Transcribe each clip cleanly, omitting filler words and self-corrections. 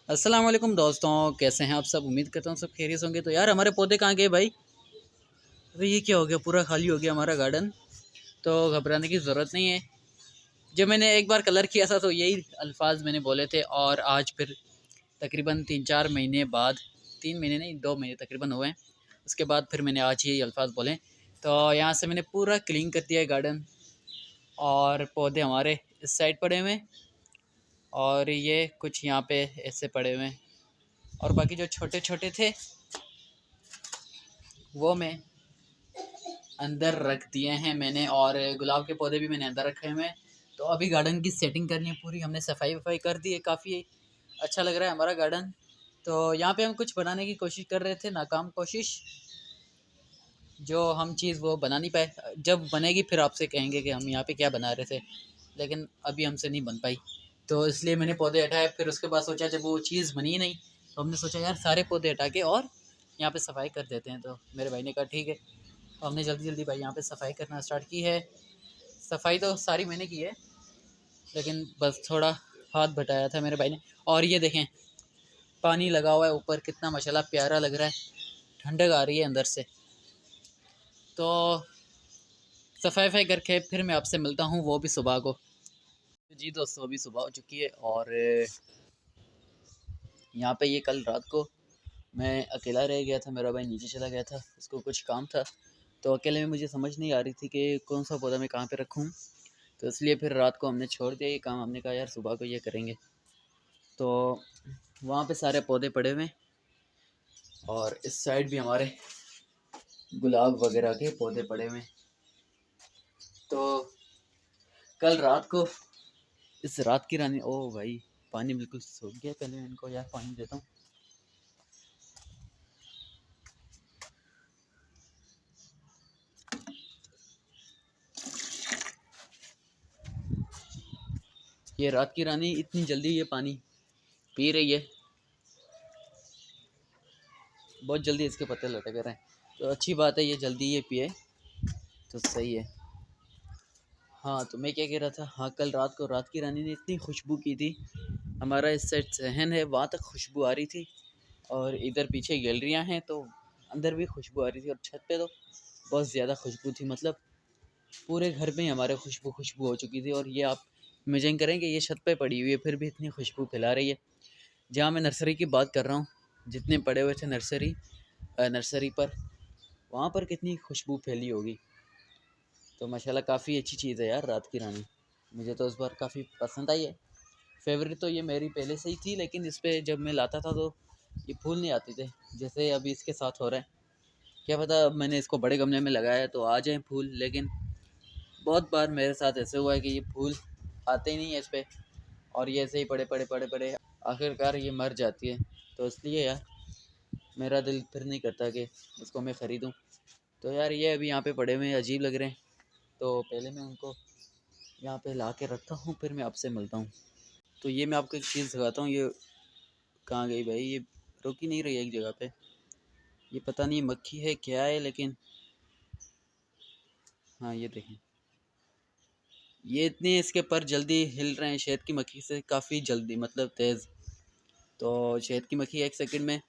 अस्सलाम वालेकुम दोस्तों, कैसे हैं आप सब। उम्मीद करता हूँ सब खैरियत होंगे। तो यार हमारे पौधे कहाँ गए भाई। अरे ये क्या हो गया, पूरा खाली हो गया हमारा गार्डन। तो घबराने की ज़रूरत नहीं है। जब मैंने एक बार कलर किया था तो यही अल्फाज मैंने बोले थे, और आज फिर तकरीबन 3-4 महीने बाद, 3 महीने नहीं 2 महीने तकरीबन हुए हैं, उसके बाद फिर मैंने आज यही अल्फाज बोले। तो यहाँ से मैंने पूरा क्लीन कर दिया है गार्डन, और पौधे हमारे इस साइड पड़े हुए हैं, और ये कुछ यहाँ पे ऐसे पड़े हुए हैं, और बाकी जो छोटे छोटे थे वो मैं अंदर रख दिए हैं मैंने, और गुलाब के पौधे भी मैंने अंदर रखे हुए हैं। तो अभी गार्डन की सेटिंग करनी है पूरी, हमने सफाई वफाई कर दी है, काफ़ी अच्छा लग रहा है हमारा गार्डन। तो यहाँ पे हम कुछ बनाने की कोशिश कर रहे थे, नाकाम कोशिश। जो हम चीज़ वो बना नहीं पाए, जब बनेगी फिर आपसे कहेंगे कि हम यहाँ पे क्या बना रहे थे, लेकिन अभी हमसे नहीं बन पाई। तो इसलिए मैंने पौधे हटाए, फिर उसके बाद सोचा जब वो चीज़ बनी ही नहीं, तो हमने सोचा यार सारे पौधे हटा के और यहाँ पे सफाई कर देते हैं। तो मेरे भाई ने कहा ठीक है। तो हमने जल्दी जल्दी भाई यहाँ पे सफाई करना स्टार्ट की है। सफाई तो सारी मैंने की है, लेकिन बस थोड़ा हाथ बटाया था मेरे भाई ने। और ये देखें, पानी लगा हुआ है ऊपर, कितना माशाल्लाह प्यारा लग रहा है, ठंडक आ रही है अंदर से। तो सफाई वफाई करके फिर मैं आपसे मिलता हूँ, वो भी सुबह को। जी दोस्तों, अभी सुबह हो चुकी है, और यहाँ पे ये कल रात को मैं अकेला रह गया था, मेरा भाई नीचे चला गया था, उसको कुछ काम था। तो अकेले में मुझे समझ नहीं आ रही थी कि कौन सा पौधा मैं कहाँ पे रखूँ। तो इसलिए फिर रात को हमने छोड़ दिया ये काम, हमने कहा यार सुबह को ये करेंगे। तो वहाँ पे सारे पौधे पड़े हुए हैं, और इस साइड भी हमारे गुलाब वगैरह के पौधे पड़े हुए हैं। तो कल रात को इस रात की रानी, ओ भाई पानी बिल्कुल सूख गया, पहले मैं इनको यार पानी देता हूँ। ये रात की रानी इतनी जल्दी ये पानी पी रही है, बहुत जल्दी इसके पत्ते लटक रहे हैं। तो अच्छी बात है, ये जल्दी ये पिए तो सही है। हाँ तो मैं क्या कह रहा था, हाँ कल रात को रात की रानी ने इतनी खुशबू की थी। हमारा इस साइड सहन है, वहाँ तक खुशबू आ रही थी, और इधर पीछे गैलरियाँ हैं तो अंदर भी खुशबू आ रही थी, और छत पे तो बहुत ज़्यादा खुशबू थी। मतलब पूरे घर में ही हमारे खुशबू खुशबू हो चुकी थी। और ये आप इमेजिन करें कि ये छत पे पड़ी हुई है, फिर भी इतनी खुशबू फैला रही है। जहाँ मैं नर्सरी की बात कर रहा हूँ, जितने पड़े हुए थे नर्सरी पर, वहाँ पर कितनी खुशबू फैली होगी। तो माशाल्लाह काफ़ी अच्छी चीज़ है यार रात की रानी, मुझे तो इस बार काफ़ी पसंद आई है। फेवरेट तो ये मेरी पहले से ही थी, लेकिन इस पर जब मैं लाता था तो ये फूल नहीं आते थे, जैसे अभी इसके साथ हो रहा है। क्या पता अब मैंने इसको बड़े गमले में लगाया है तो आ जाए फूल, लेकिन बहुत बार मेरे साथ ऐसे हुआ है कि ये फूल आते ही नहीं है इस पर, और ये ऐसे ही पड़े पड़े पड़े पड़े आखिरकार ये मर जाती है। तो इसलिए यार मेरा दिल फिर नहीं करता कि इसको मैं ख़रीदूँ। तो यार ये अभी यहाँ पे पड़े हुए हैं, अजीब लग रहे हैं, तो पहले मैं उनको यहाँ पे ला के रखता हूँ, फिर मैं आपसे मिलता हूँ। तो ये मैं आपको एक चीज़ दिखाता हूँ, ये कहाँ गई भाई, ये रुक ही नहीं रही है एक जगह पे। ये पता नहीं मक्खी है क्या है, लेकिन हाँ ये देखें, ये इतने इसके पर जल्दी हिल रहे हैं शहद की मक्खी से, काफ़ी जल्दी मतलब तेज़। तो शहद की मक्खी एक सेकंड में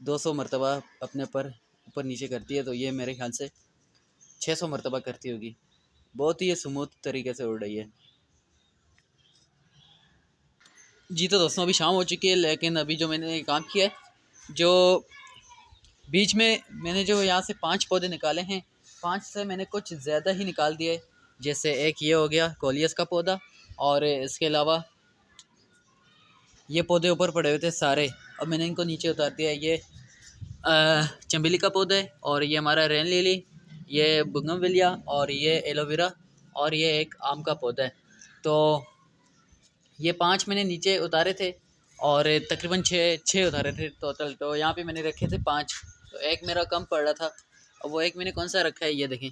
200 मरतबा अपने पर ऊपर नीचे करती है, तो ये मेरे ख्याल से 600 मरतबा करती होगी। बहुत ही ये स्मूथ तरीके से उड़ रही है। जी तो दोस्तों, अभी शाम हो चुकी है, लेकिन अभी जो मैंने काम किया है, जो बीच में मैंने जो यहाँ से 5 पौधे निकाले हैं, 5 से मैंने कुछ ज़्यादा ही निकाल दिए। जैसे एक ये हो गया कोलियस का पौधा, और इसके अलावा ये पौधे ऊपर पड़े हुए थे सारे, अब मैंने इनको नीचे उतार दिया। ये चमेली का पौधा है, और ये हमारा रेन लिली, ये बुगनविलिया, और ये एलोवेरा, और ये एक आम का पौधा है। तो ये 5 मैंने नीचे उतारे थे, और तकरीबन छः छः उतारे थे टोटल। तो यहाँ पे मैंने रखे थे 5, तो एक मेरा कम पड़ रहा था। अब वो एक मैंने कौन सा रखा है, ये देखें,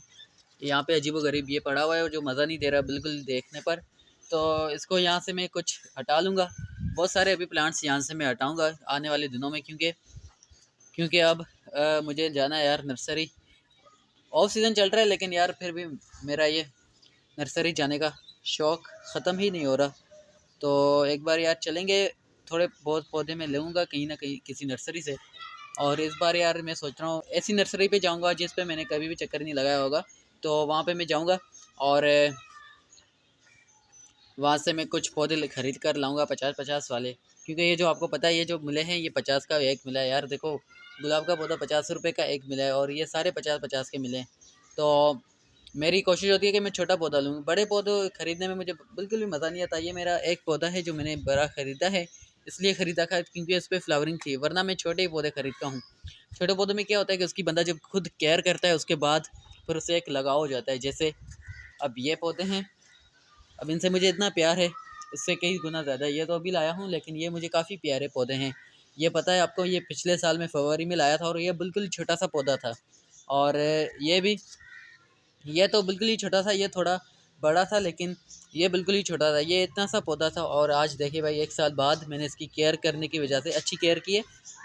यहाँ पे अजीबोगरीब ये पड़ा हुआ है जो मज़ा नहीं दे रहा बिल्कुल देखने पर। तो इसको यहाँ से मैं कुछ हटा लूँगा। बहुत सारे अभी प्लांट्स यहाँ से मैं हटाऊँगा आने वाले दिनों में, क्योंकि क्योंकि अब मुझे जाना है यार नर्सरी। ऑफ सीज़न चल रहा है, लेकिन यार फिर भी मेरा ये नर्सरी जाने का शौक़ ख़त्म ही नहीं हो रहा। तो एक बार यार चलेंगे, थोड़े बहुत पौधे मैं लूँगा कहीं ना कहीं किसी नर्सरी से। और इस बार यार मैं सोच रहा हूँ ऐसी नर्सरी पे जाऊँगा जिस पे मैंने कभी भी चक्कर नहीं लगाया होगा, तो वहाँ पे मैं जाऊँगा और वहाँ से मैं कुछ पौधे खरीद कर लाऊंगा 50-50 वाले, क्योंकि ये जो आपको पता है ये जो मिले हैं ये 50 का एक मिला है यार। देखो गुलाब का पौधा 50 रुपये का एक मिला है और ये सारे 50-50 के मिले हैं। तो मेरी कोशिश होती है कि मैं छोटा पौधा लूँ, बड़े पौधे खरीदने में मुझे बिल्कुल भी मज़ा नहीं आता। ये मेरा एक पौधा है जो मैंने बड़ा ख़रीदा है, इसलिए ख़रीदा था क्योंकि इस पर फ्लावरिंग थी, वरना मैं छोटे ही पौधे खरीदता हूँ। छोटे पौधों में क्या होता है कि उसकी बंदा जब खुद केयर करता है उसके बाद फिर उसे एक लगाव हो जाता है। जैसे अब ये पौधे हैं, अब इनसे मुझे इतना प्यार है, इससे कई गुना ज़्यादा। ये तो अभी लाया हूँ लेकिन ये मुझे काफ़ी प्यारे पौधे हैं। ये पता है आपको, ये पिछले साल में फरवरी में लाया था और ये बिल्कुल छोटा सा पौधा था। और ये भी, ये तो बिल्कुल ही छोटा था, ये थोड़ा बड़ा था लेकिन ये बिल्कुल ही छोटा था। ये इतना सा पौधा था और आज देखिए भाई 1 साल बाद मैंने इसकी केयर करने की वजह से, अच्छी केयर की है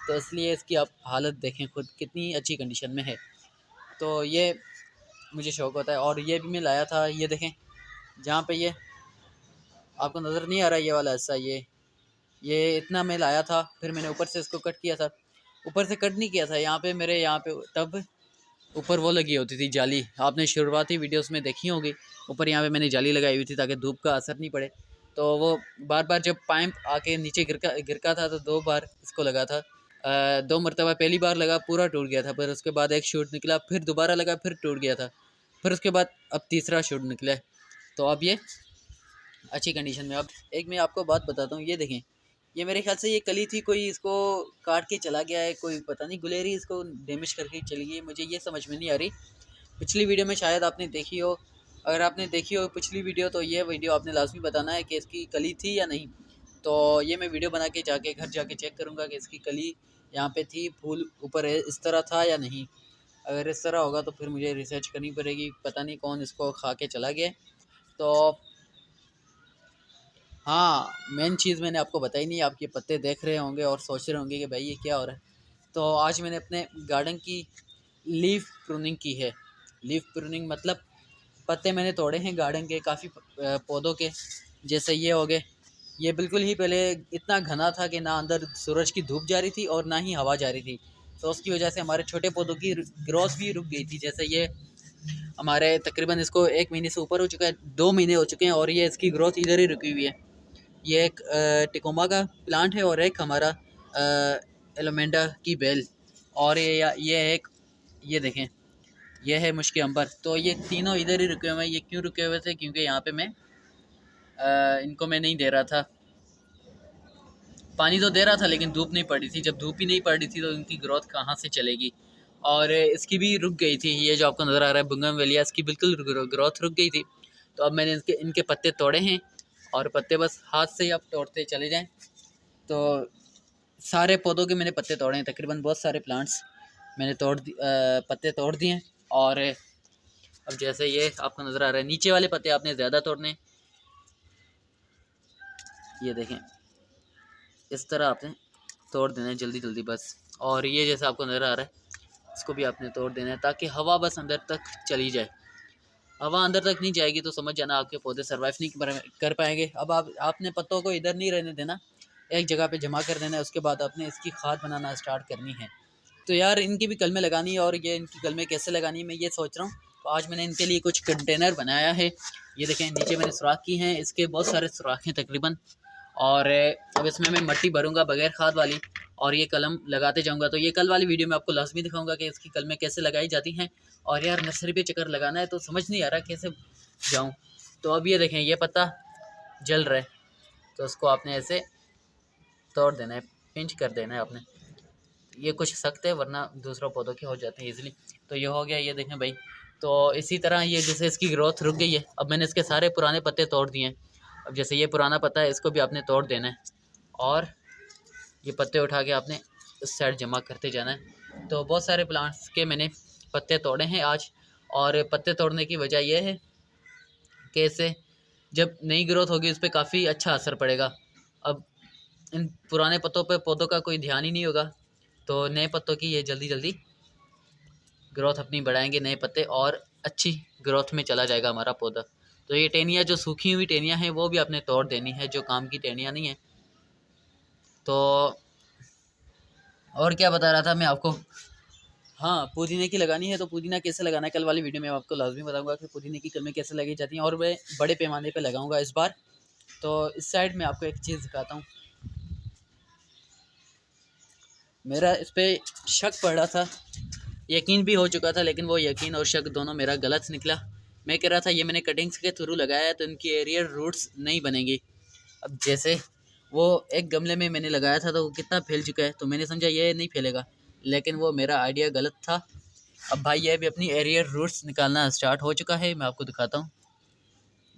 तो इसलिए इसकी आप हालत देखें खुद कितनी अच्छी कंडीशन में है। तो ये मुझे शौक़ होता है। और ये भी मैं लाया था, ये देखें जहाँ पे ये आपको नज़र नहीं आ रहा ये वाला हिस्सा, ये इतना मैं लाया था, फिर मैंने ऊपर से इसको कट किया था। ऊपर से कट नहीं किया था, यहाँ पे मेरे यहाँ पे तब ऊपर वो लगी होती थी जाली, आपने शुरुआती वीडियोस में देखी होगी। ऊपर यहाँ पे मैंने जाली लगाई हुई थी ताकि धूप का असर नहीं पड़े। तो वो बार बार जब पाइप आके नीचे गिरका था तो 2 बार इसको लगा था। 2 मरतबा, पहली बार लगा पूरा टूट गया था, फिर उसके बाद एक शूट निकला, फिर दोबारा लगा फिर टूट गया था, फिर उसके बाद अब तीसरा शूट निकला है। तो अब ये अच्छी कंडीशन में। अब एक मैं आपको बात बताता हूँ, ये देखें, ये मेरे ख्याल से ये कली थी, कोई इसको काट के चला गया है, कोई पता नहीं गुलेरी इसको डैमेज करके चली गई, मुझे ये समझ में नहीं आ रही। पिछली वीडियो में शायद आपने देखी हो, अगर आपने देखी हो पिछली वीडियो तो ये वीडियो आपने लाजमी बताना है कि इसकी कली थी या नहीं। तो ये मैं वीडियो बना के जाके घर जाके चेक करूँगा कि इसकी कली यहाँ पे थी, फूल ऊपर इस तरह था या नहीं। अगर इस तरह होगा तो फिर मुझे रिसर्च करनी पड़ेगी, पता नहीं कौन इसको खा के चला गया। तो हाँ, मेन चीज़ मैंने आपको बताई नहीं, आप ये पत्ते देख रहे होंगे और सोच रहे होंगे कि भाई ये क्या हो रहा है। तो आज मैंने अपने गार्डन की लीफ प्रूनिंग की है। लीफ प्रूनिंग मतलब पत्ते मैंने तोड़े हैं गार्डन के काफ़ी पौधों के। जैसे ये हो गए, ये बिल्कुल ही पहले इतना घना था कि ना अंदर सूरज की धूप जा रही थी और ना ही हवा जा रही थी, तो उसकी वजह से हमारे छोटे पौधों की ग्रोथ भी रुक गई थी। जैसे ये हमारे तकरीबन इसको 1 महीने से ऊपर हो चुका है, 2 महीने हो चुके हैं और ये इसकी ग्रोथ इधर ही रुकी हुई है। ये एक टिकोमा का प्लांट है और एक हमारा एलोमेंडा की बेल, और ये एक, ये देखें ये है मुश्किल अंबर। तो ये तीनों इधर ही रुके हुए हैं। ये क्यों रुके हुए थे? क्योंकि यहाँ पे मैं इनको मैं नहीं दे रहा था पानी, तो दे रहा था लेकिन धूप नहीं पड़ी थी। जब धूप ही नहीं पड़ रही थी तो इनकी ग्रोथ कहाँ से चलेगी। और इसकी भी रुक गई थी, ये जो आपको नज़र आ रहा है बुंगनवेलिया, इसकी बिल्कुल ग्रोथ रुक गई थी। तो अब मैंने इनके पत्ते तोड़े हैं और पत्ते बस हाथ से ही आप तोड़ते चले जाएं। तो सारे पौधों के मैंने पत्ते तोड़े हैं, तकरीबन बहुत सारे प्लांट्स मैंने पत्ते तोड़ दिए हैं। और अब जैसे ये आपको नज़र आ रहा है, नीचे वाले पत्ते आपने ज़्यादा तोड़ने, ये देखें इस तरह आपने तोड़ देना है जल्दी जल्दी बस। और ये जैसा आपको नज़र आ रहा है इसको भी आपने तोड़ देना है ताकि हवा बस अंदर तक चली जाए। हवा अंदर तक नहीं जाएगी तो समझ जाना आपके पौधे सर्वाइव नहीं कर पाएंगे। अब आपने पत्तों को इधर नहीं रहने देना, एक जगह पे जमा कर देना है, उसके बाद आपने इसकी खाद बनाना स्टार्ट करनी है। तो यार इनकी भी कलमें लगानी है, और ये इनकी कलमें कैसे लगानी है मैं ये सोच रहा हूँ। तो आज मैंने इनके लिए कुछ कंटेनर बनाया है। ये देखें नीचे मैंने सुराख की हैं, इसके बहुत सारे सुराख हैं तकरीबन। और अब इसमें मैं मिट्टी भरूंगा बगैर खाद वाली और ये कलम लगाते जाऊंगा। तो ये कल वाली वीडियो में आपको लाजमी दिखाऊंगा कि इसकी कलमें कैसे लगाई जाती हैं। और यार नर्सरी पे चक्कर लगाना है तो समझ नहीं आ रहा कैसे जाऊं। तो अब ये देखें ये पत्ता जल रहा है, तो उसको आपने ऐसे तोड़ देना है, पिंच कर देना है आपने। ये कुछ सख्त है वरना दूसरों पौधों के हो जाते हैं इजीली। तो ये हो गया, ये देखें भाई। तो इसी तरह ये जैसे इसकी ग्रोथ रुक गई है, अब मैंने इसके सारे पुराने पत्ते तोड़ दिए हैं। अब जैसे ये पुराना पत्ता है इसको भी आपने तोड़ देना है और ये पत्ते उठा के आपने उस साइड जमा करते जाना है। तो बहुत सारे प्लांट्स के मैंने पत्ते तोड़े हैं आज। और पत्ते तोड़ने की वजह यह है कि इससे जब नई ग्रोथ होगी उस पर काफ़ी अच्छा असर पड़ेगा। अब इन पुराने पत्तों पे पौधों का कोई ध्यान ही नहीं होगा, तो नए पत्तों की ये जल्दी जल्दी ग्रोथ अपनी बढ़ाएंगे नए पत्ते और अच्छी ग्रोथ में चला जाएगा हमारा पौधा। तो ये टहनियाँ जो सूखी हुई टहनियाँ हैं वो भी आपने तोड़ देनी है, जो काम की टहनियाँ नहीं है तो और क्या बता रहा था मैं आपको, हाँ पुदीने की लगानी है तो पुदीना कैसे लगाना है कल वाली वीडियो में आपको लाजमी बताऊंगा कि पुदीने की कलमें कैसे लगाई जाती हैं, और मैं बड़े पैमाने पे लगाऊंगा इस बार। तो इस साइड में आपको एक चीज़ दिखाता हूँ। मेरा इस पर शक पड़ रहा था, यकीन भी हो चुका था, लेकिन वो यकीन और शक दोनों मेरा गलत निकला। मैं कह रहा था ये मैंने कटिंग्स के थ्रू लगाया है तो इनकी एरियल रूट्स नहीं बनेंगी। अब जैसे वो एक गमले में मैंने लगाया था तो वो कितना फैल चुका है, तो मैंने समझा ये नहीं फैलेगा, लेकिन वो मेरा आइडिया गलत था। अब भाई ये भी अपनी एरियल रूट्स निकालना स्टार्ट हो चुका है, मैं आपको दिखाता हूँ।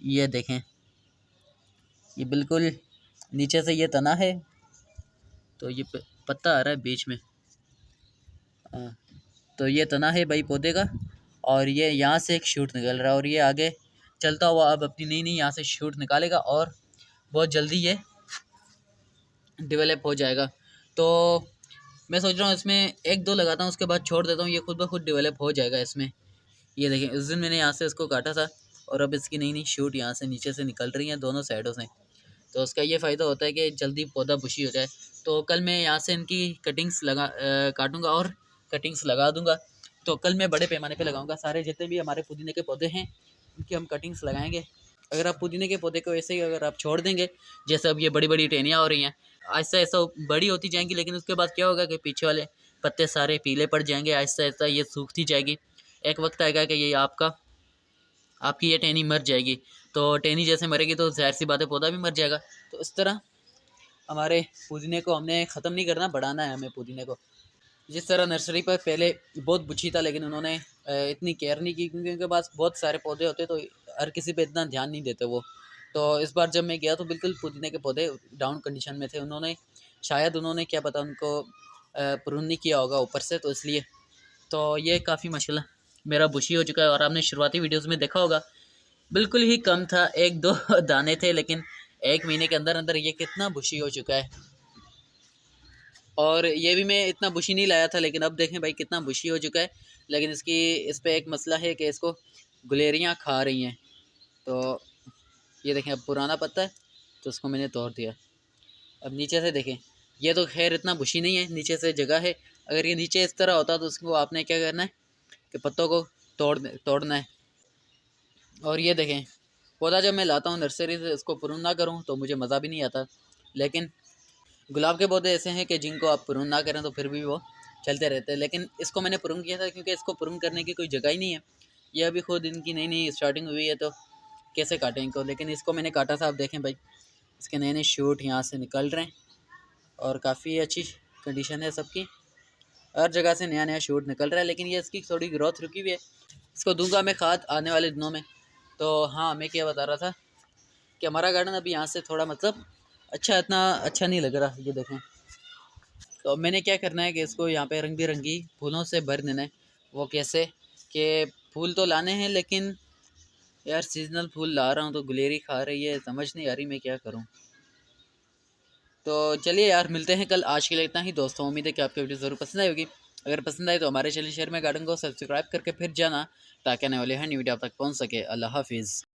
ये देखें, ये बिल्कुल नीचे से ये तना है, तो ये पत्ता आ रहा है बीच में। हाँ, तो ये तना है भाई पौधे का, और ये यहाँ से एक शूट निकल रहा है, और ये आगे चलता हुआ अब अपनी नई नई यहाँ से शूट निकालेगा और बहुत जल्दी ये डेवलप हो जाएगा। तो मैं सोच रहा हूँ इसमें एक दो लगाता हूँ, उसके बाद छोड़ देता हूँ, ये खुद ब खुद डेवलप हो जाएगा इसमें। ये देखें, उस दिन मैंने यहाँ से इसको काटा था और अब इसकी नई नई शूट यहाँ से नीचे से निकल रही हैं दोनों साइडों से। तो उसका ये फ़ायदा होता है कि जल्दी पौधा बुशी हो जाए। तो कल मैं यहाँ से इनकी कटिंग्स काटूँगा और कटिंग्स लगा दूँगा। तो कल मैं बड़े पैमाने पे लगाऊँगा, सारे जितने भी हमारे पुदीने के पौधे हैं उनकी हम कटिंग्स लगाएंगे। अगर आप पुदीने के पौधे को ऐसे ही अगर आप छोड़ देंगे, जैसे अब ये बड़ी बड़ी टहनियाँ हो रही हैं, आहिस्ता आहिस्ता बड़ी होती जाएंगी, लेकिन उसके बाद क्या होगा कि पीछे वाले पत्ते सारे पीले पड़ जाएंगे, आहिस्ता आहिस्ता ये सूखती जाएगी। एक वक्त आएगा कि ये आपकी ये टहनी मर जाएगी। तो टहनी जैसे मरेगी तो ज़ाहिर सी बात है पौधा भी मर जाएगा। तो इस तरह हमारे पुदीने को हमने ख़त्म नहीं करना, बढ़ाना है हमें पुदीने को। जिस तरह नर्सरी पर पहले बहुत बुच्छी था, लेकिन उन्होंने इतनी केयर नहीं की, क्योंकि उनके पास बहुत सारे पौधे होते तो हर किसी पे इतना ध्यान नहीं देते वो। तो इस बार जब मैं गया तो बिल्कुल पुदीने के पौधे डाउन कंडीशन में थे। उन्होंने क्या पता उनको प्रून नहीं किया होगा ऊपर से, तो इसलिए तो ये काफ़ी माशाल्लाह मेरा बुशी हो चुका है। और आपने शुरुआती वीडियोज़ में देखा होगा बिल्कुल ही कम था, एक दो दाने थे, लेकिन एक महीने के अंदर अंदर ये कितना बुशी हो चुका है। और ये भी मैं इतना बुशी नहीं लाया था, लेकिन अब देखें भाई कितना बुशी हो चुका है। लेकिन इस पे एक मसला है कि इसको गुलेरियाँ खा रही हैं। तो ये देखें, अब पुराना पत्ता है तो उसको मैंने तोड़ दिया। अब नीचे से देखें, ये तो खैर इतना बुशी नहीं है, नीचे से जगह है। अगर ये नीचे इस तरह होता तो उसको आपने क्या करना है कि पत्तों को तोड़ना है। और ये देखें, पौधा जब मैं लाता हूँ नर्सरी से, इसको प्रून ना करूँ तो मुझे मज़ा भी नहीं आता। लेकिन गुलाब के पौधे ऐसे हैं कि जिनको आप प्रून ना करें तो फिर भी वो चलते रहते हैं। लेकिन इसको मैंने प्रून किया था क्योंकि इसको प्रून करने की कोई जगह ही नहीं है। ये अभी खुद इनकी नई नई स्टार्टिंग हुई है, तो कैसे काटें इनको। लेकिन इसको मैंने काटा था, आप देखें भाई इसके नए नए शूट यहाँ से निकल रहे हैं और काफ़ी अच्छी कंडीशन है सबकी। हर जगह से नया नया शूट निकल रहा है, लेकिन ये इसकी थोड़ी ग्रोथ रुकी हुई है। इसको दूंगा मैं खाद आने वाले दिनों में। तो हाँ, मैं क्या बता रहा था कि हमारा गार्डन अभी यहाँ से थोड़ा मतलब इतना अच्छा नहीं लग रहा। ये देखें, तो अब मैंने क्या करना है कि इसको यहाँ पे रंग बिरंगी फूलों से भर देना है। वो कैसे कि फूल तो लाने हैं, लेकिन यार सीजनल फूल ला रहा हूँ तो गुलेरी खा रही है, समझ नहीं आ रही मैं क्या करूँ। तो चलिए यार, मिलते हैं कल। आज के लिए इतना ही दोस्तों, उम्मीद है कि आपको वीडियो ज़रूर पसंद आई होगी। अगर पसंद आए तो हमारे चैनल शेयर में गार्डन को सब्सक्राइब करके फिर जाना, ताकि आने वाले हर न्यू वीडियो आप तक पहुँच सके। अल्लाह हाफिज़।